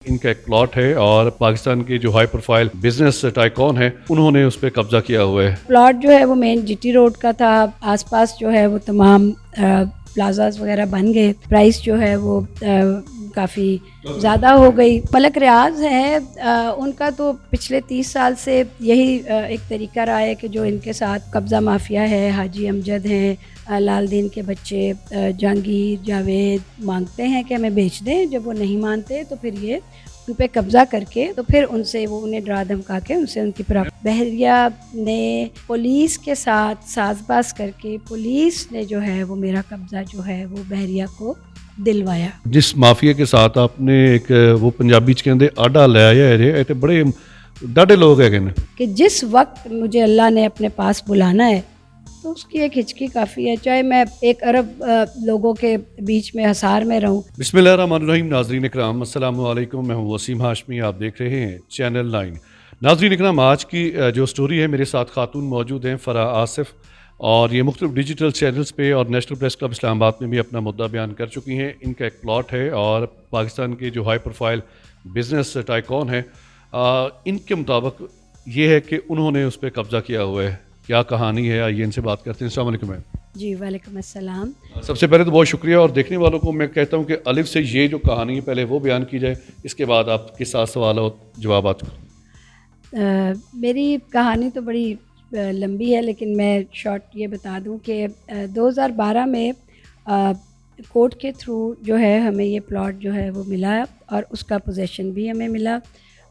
इनका एक प्लॉट है और पाकिस्तान के जो हाई प्रोफाइल बिजनेस टाइकॉन है उन्होंने उस पर कब्जा किया हुआ है। प्लॉट जो है वो मेन जीटी रोड का था। आसपास जो है वो तमाम प्लाजाज वगैरह बन गए। प्राइस जो है वो काफ़ी ज़्यादा हो गई। मलक रियाज है, उनका तो पिछले 30 साल से यही एक तरीका रहा है कि जो इनके साथ कब्ज़ा माफिया है, हाजी अमजद हैं, लालदीन के बच्चे जहांगीर जावेद मांगते हैं कि हमें बेच दें। जब वो नहीं मानते तो फिर ये उन पे कब्जा करके तो फिर उनसे वो उन्हें डरा धमका के उनसे उनकी प्रॉपर्टी। बहरिया ने पुलिस के साथ साजबाज करके पुलिस ने जो है वो मेरा कब्जा जो है वो बहरिया को दिलवाया। जिस माफिया के साथ आपने एक वो पंजाबी च कहते आडा लाया है, ये बड़े डाढ़े लोग है कि जिस वक्त मुझे अल्लाह ने अपने पास बुलाना है तो उसकी एक हिचकी काफ़ी है, चाहे मैं 1 अरब लोगों के बीच में हसार में रहूं। बिस्मिल्लाहिर्रहमानिर्रहीम। नाज़रीन इकराम अस्सलाम वालेकुम, मैं हूं वसीम हाशमी, आप देख रहे हैं चैनल 9। नाज़रीन इकराम, आज की जो स्टोरी है, मेरे साथ खातून मौजूद हैं फ़रा आसिफ, और ये मुख्तलिफ डिजिटल चैनल्स पे और नेशनल प्रेस क्लब इस्लामाबाद में भी अपना मुद्दा बयान कर चुकी हैं। इनका एक प्लॉट है और पाकिस्तान के जो हाई प्रोफाइल बिजनेस टाइकॉन है, इनके मुताबिक ये है कि उन्होंने उस पर कब्जा किया हुआ है। क्या कहानी है, आइए इनसे बात करते हैं। अस्सलाम वालेकुम मैम। जी वालेकुम अस्सलाम। सबसे पहले तो बहुत शुक्रिया, और देखने वालों को मैं कहता हूँ कि अलिफ से ये जो कहानी है पहले वो बयान की जाए, इसके बाद आपके साथ सवाल और जवाब। मेरी कहानी तो बड़ी लंबी है, लेकिन मैं शॉर्ट ये बता दूं कि 2012 में कोर्ट के थ्रू जो है हमें ये प्लॉट जो है वो मिला, और उसका पोजेसन भी हमें मिला,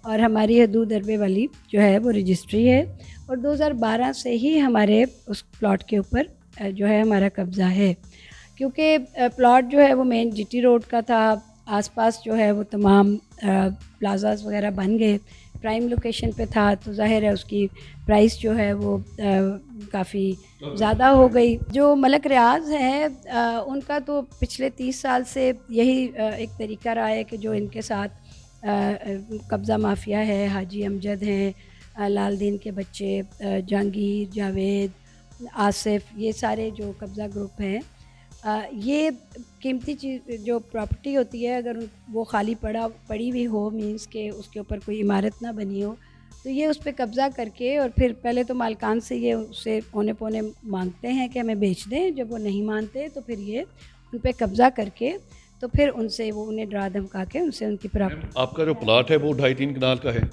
और हमारी हदूद अरबे वाली जो है वो रजिस्ट्री है, और 2012 से ही हमारे उस प्लॉट के ऊपर जो है हमारा कब्ज़ा है। क्योंकि प्लॉट जो है वो मेन जीटी रोड का था। आसपास जो है वो तमाम प्लाजाज वगैरह बन गए। प्राइम लोकेशन पे था तो जाहिर है उसकी प्राइस जो है वो काफ़ी ज़्यादा हो गई। जो मलक रियाज है, उनका तो पिछले 30 साल से यही एक तरीका रहा है कि जो इनके साथ कब्ज़ा माफिया है, हाजी अमजद हैं, लालदीन के बच्चे जहांगीर जावेद आसिफ, ये सारे जो कब्ज़ा ग्रुप हैं, ये कीमती चीज़ जो प्रॉपर्टी होती है, अगर वो खाली पड़ी हुई हो, मींस के उसके ऊपर कोई इमारत ना बनी हो, तो ये उस पर कब्ज़ा करके और फिर पहले तो मालकान से ये उससे पौने पौने मांगते हैं कि हमें बेच दें। जब वो नहीं मानते तो फिर ये उन पर कब्ज़ा करके तो फिर उनसे वो उन्हें डरा धमका के उनसे उनकी प्रॉपर्टी। आपका जो प्लॉट है वो 2.5-3 कनाल का है?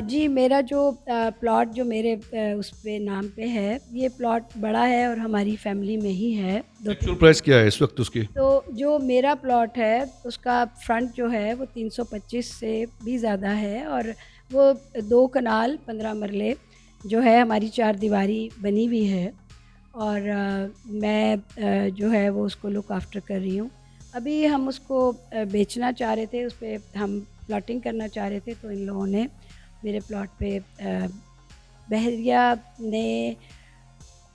जी, मेरा जो प्लॉट जो मेरे उस पे नाम पे है, ये प्लॉट बड़ा है और हमारी फैमिली में ही है। एक्चुअल प्राइस क्या है इस वक्त उसकी? तो जो मेरा प्लॉट है उसका फ्रंट जो है वो 325 से भी ज़्यादा है, और वो 2 कनाल 15 मरले जो है हमारी 4 दीवारी बनी हुई है, और मैं जो है वो उसको लुक आफ्टर कर रही हूँ। अभी हम उसको बेचना चाह रहे थे, उस पे हम प्लॉटिंग करना चाह रहे थे, तो इन लोगों ने मेरे प्लॉट पे बहरिया ने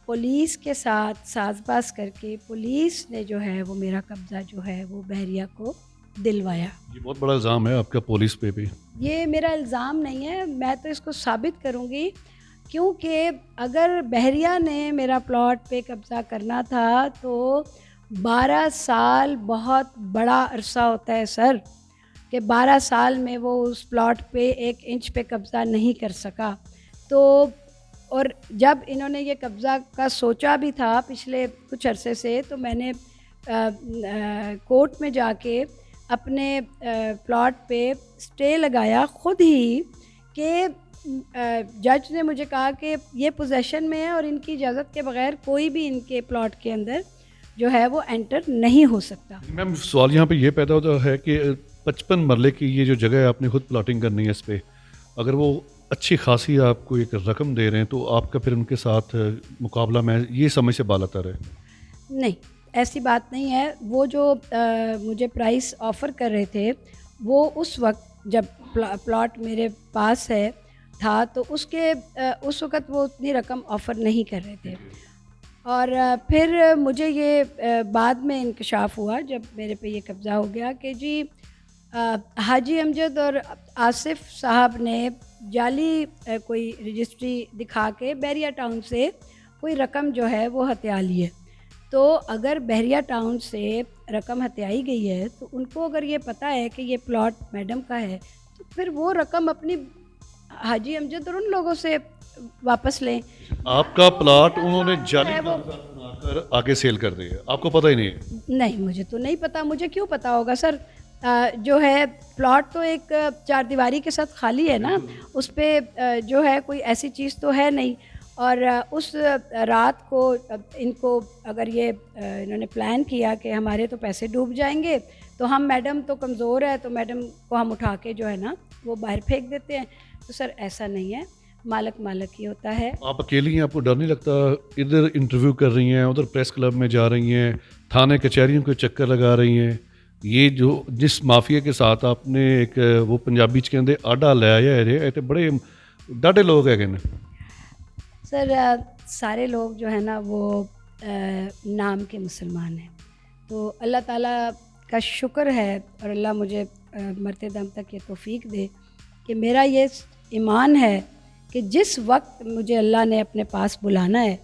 पुलिस के साथ साजबाज करके पुलिस ने जो है वो मेरा कब्ज़ा जो है वो बहरिया को दिलवाया। ये बहुत बड़ा इल्ज़ाम है आपका पुलिस पे भी। ये मेरा इल्ज़ाम नहीं है, मैं तो इसको साबित करूँगी, क्योंकि अगर बहरिया ने मेरा प्लॉट पे कब्ज़ा करना था तो 12 साल बहुत बड़ा अरसा होता है सर, कि 12 साल में वो उस प्लॉट पे 1 इंच पे कब्ज़ा नहीं कर सका। तो और जब इन्होंने ये कब्ज़ा का सोचा भी था पिछले कुछ अरसे से, तो मैंने कोर्ट में जाके अपने प्लॉट पे स्टे लगाया खुद ही, कि जज ने मुझे कहा कि ये पोजेसन में है और इनकी इजाज़त के बगैर कोई भी इनके प्लॉट के अंदर जो है वो एंटर नहीं हो सकता। मैम, सवाल यहाँ पे ये पैदा होता है कि 55 मरले की ये जो जगह है, आपने खुद प्लॉटिंग करनी है इस पे, अगर वो अच्छी खासी आपको एक रकम दे रहे हैं तो आपका फिर उनके साथ मुकाबला में ये समझ से बालातर है? नहीं, ऐसी बात नहीं है। वो जो मुझे प्राइस ऑफ़र कर रहे थे, वो उस वक्त जब प्लॉट मेरे पास है था, तो उसके उस वक़्त वो उतनी रकम ऑफ़र नहीं कर रहे थे। और फिर मुझे ये बाद में इंकशाफ़ हुआ जब मेरे पे ये कब्ज़ा हो गया कि जी हाजी अमजद और आसिफ साहब ने जाली कोई रजिस्ट्री दिखा के बैरिया टाउन से कोई रकम जो है वो हथिया ली है। तो अगर बहरिया टाउन से रकम हत्याई गई है तो उनको अगर ये पता है कि ये प्लॉट मैडम का है, तो फिर वो रकम अपनी हाजी अमजद और उन लोगों से वापस लें। आपका प्लाट उन्होंने जो जाली है वो कागजात बनाकर आगे सेल कर दिए, आपको पता ही नहीं है? नहीं, मुझे तो नहीं पता, मुझे क्यों पता होगा सर? जो है प्लॉट तो एक चारदीवारी के साथ खाली है ना, उस पे जो है कोई ऐसी चीज़ तो है नहीं। और उस रात को इनको अगर ये इन्होंने प्लान किया कि हमारे तो पैसे डूब जाएँगे, तो हम मैडम तो कमज़ोर है, तो मैडम को हम उठा के जो है ना वो बाहर फेंक देते हैं। तो सर ऐसा नहीं है, मालक मालक ही होता है। आप अकेली हैं, आपको डर नहीं लगता? इधर इंटरव्यू कर रही हैं, उधर प्रेस क्लब में जा रही हैं, थाने कचहरियों के चक्कर लगा रही हैं। ये जो जिस माफिया के साथ आपने एक वो पंजाबी च कहते आडा लाया है, ये तो बड़े डाढे लोग है। सर सारे लोग जो है ना वो नाम के मुसलमान हैं, तो अल्लाह ताला का शुक्र है और अल्लाह मुझे मरते दम तक ये तौफीक दे कि मेरा ये ईमान है कि जिस वक्त मुझे अल्लाह ने अपने पास बुलाना है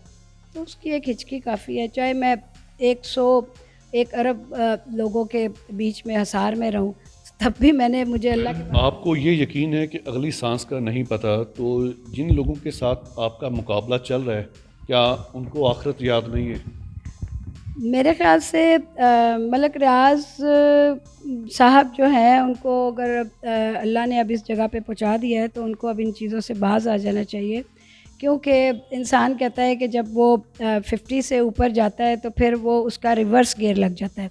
तो उसकी एक हिचकी काफ़ी है, चाहे मैं 101 अरब लोगों के बीच में हसार में रहूं, तब भी मैंने मुझे अल्लाह के आपको ये यकीन है कि अगली सांस का नहीं पता, तो जिन लोगों के साथ आपका मुकाबला चल रहा है, क्या उनको आखिरत याद नहीं है? मेरे ख़्याल से मलक रियाज़ साहब जो हैं उनको अगर अल्लाह ने अब इस जगह पे पहुंचा दिया है तो उनको अब इन चीज़ों से बाज आ जाना चाहिए, क्योंकि इंसान कहता है कि जब वो 50 से ऊपर जाता है तो फिर वो उसका रिवर्स गियर लग जाता है।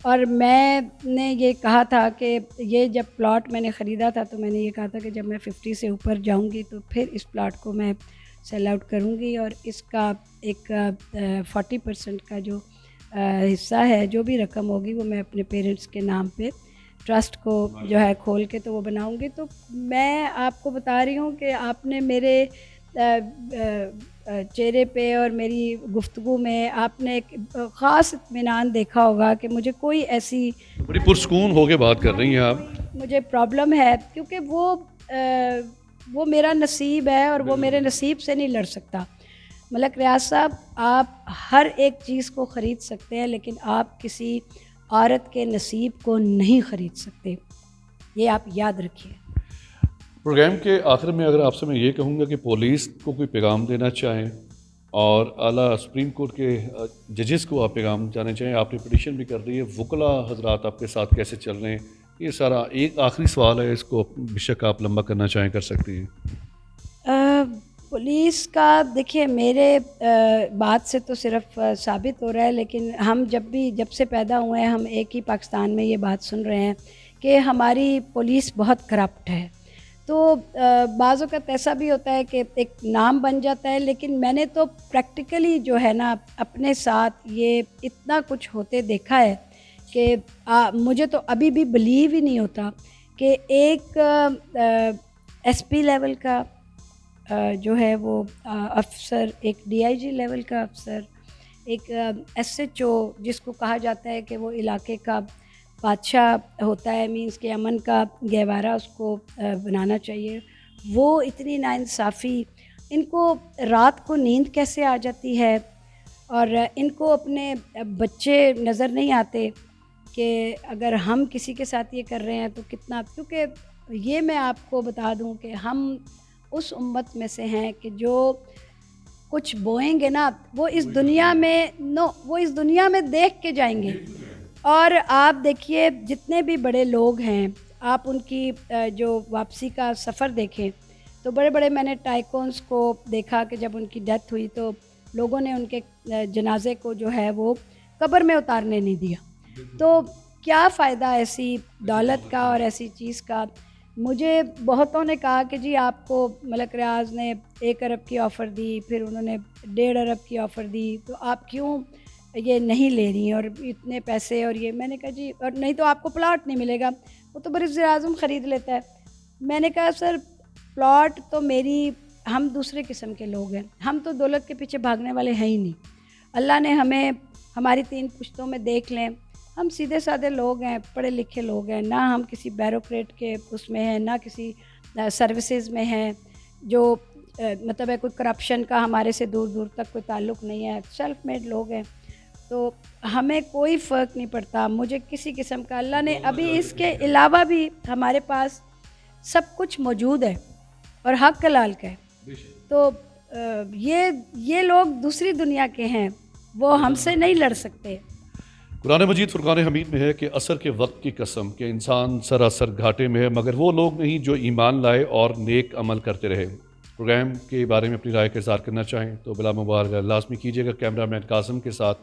और मैंने ये कहा था कि ये जब प्लॉट मैंने ख़रीदा था तो मैंने ये कहा था कि जब मैं 50 से ऊपर जाऊंगी तो फिर इस प्लॉट को मैं सेल आउट करूंगी और इसका एक 40% का जो हिस्सा है, जो भी रकम होगी वो मैं अपने पेरेंट्स के नाम पे ट्रस्ट को जो है खोल के तो वो बनाऊंगी। तो मैं आपको बता रही हूँ कि आपने मेरे चेहरे पे और मेरी गुफ्तगू में आपने एक ख़ास इत्मीनान देखा होगा कि मुझे कोई ऐसी बड़ी पुरस्कून होके बात कर रही हैं आप। मुझे प्रॉब्लम है, क्योंकि वो मेरा नसीब है और वो मेरे नसीब से नहीं लड़ सकता। मलक रियाज साहब, आप हर एक चीज़ को ख़रीद सकते हैं लेकिन आप किसी औरत के नसीब को नहीं ख़रीद सकते, ये आप याद रखिए। प्रोग्राम के आखिर में अगर आपसे मैं ये कहूँगा कि पुलिस को कोई पैगाम देना चाहें और आला सुप्रीम कोर्ट के जजेस को आप पैगाम जाना चाहें, आपने पिटीशन भी कर दी है, वकला हजरात आपके साथ कैसे चल रहे हैं, ये सारा एक आखिरी सवाल है, इसको बेशक आप लंबा करना चाहें कर सकती हैं। पुलिस का देखिए मेरे बात से तो सिर्फ साबित हो रहा है, लेकिन हम जब से पैदा हुए हैं हम एक ही पाकिस्तान में ये बात सुन रहे हैं कि हमारी पुलिस बहुत करप्ट है। तो बाज़ औक़ात ऐसा भी होता है कि एक नाम बन जाता है, लेकिन मैंने तो प्रैक्टिकली जो है ना अपने साथ ये इतना कुछ होते देखा है कि मुझे तो अभी भी बिलीव ही नहीं होता कि एक एसपी लेवल का जो है वो अफ़सर, एक डीआईजी लेवल का अफ़सर, एक एसएचओ जिसको कहा जाता है कि वो इलाके का बादशाह होता है, मींस के अमन का गहवारा उसको बनाना चाहिए, वो इतनी नाइंसाफ़ी, इनको रात को नींद कैसे आ जाती है और इनको अपने बच्चे नज़र नहीं आते कि अगर हम किसी के साथ ये कर रहे हैं तो कितना, क्योंकि ये मैं आपको बता दूं कि हम उस उम्मत में से हैं कि जो कुछ बोएंगे ना वो इस दुनिया में देख के जाएंगे। और आप देखिए जितने भी बड़े लोग हैं, आप उनकी जो वापसी का सफ़र देखें तो बड़े बड़े, मैंने टाइकोन्स को देखा कि जब उनकी डेथ हुई तो लोगों ने उनके जनाजे को जो है वो कब्र में उतारने नहीं दिया। तो क्या फ़ायदा ऐसी दौलत का और ऐसी चीज़ का। मुझे बहुतों ने कहा कि जी आपको मलक रियाज ने 1 अरब की ऑफ़र दी, फिर उन्होंने 1.5 अरब की ऑफ़र दी, तो आप क्यों ये नहीं ले रही और इतने पैसे और ये। मैंने कहा जी, और नहीं तो आपको प्लॉट नहीं मिलेगा, वो तो वज़ीर-ए-आज़म ख़रीद लेता है। मैंने कहा सर प्लॉट तो हम दूसरे किस्म के लोग हैं, हम तो दौलत के पीछे भागने वाले हैं ही नहीं। अल्लाह ने हमें हमारी 3 पुश्तों में देख लें, हम सीधे साधे लोग हैं, पढ़े लिखे लोग हैं, ना हम किसी ब्यूरोक्रेट के उसमें हैं, ना किसी सर्विसेज में हैं जो मतलब है कोई करप्शन का हमारे से दूर दूर तक कोई ताल्लुक़ नहीं है, सेल्फ मेड लोग हैं। तो हमें कोई फ़र्क नहीं पड़ता, मुझे किसी किस्म का अल्लाह ने अभी इसके अलावा भी हमारे पास सब कुछ मौजूद है और हक हलाल का है। तो ये लोग दूसरी दुनिया के हैं, वो हमसे नहीं लड़ सकते। कुरान मजीद फुरकान हमीद में है कि असर के वक्त की कसम कि इंसान सरासर घाटे में है, मगर वो लोग नहीं जो ईमान लाए और नेक अमल करते रहे। प्रोग्राम के बारे में अपनी राय का इज़हार करना चाहें तो बिला मुबारक लाजमी कीजिएगा। कैमरामैन कासिम के साथ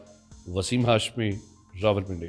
वसीम हाशमी, रावलपिंडी।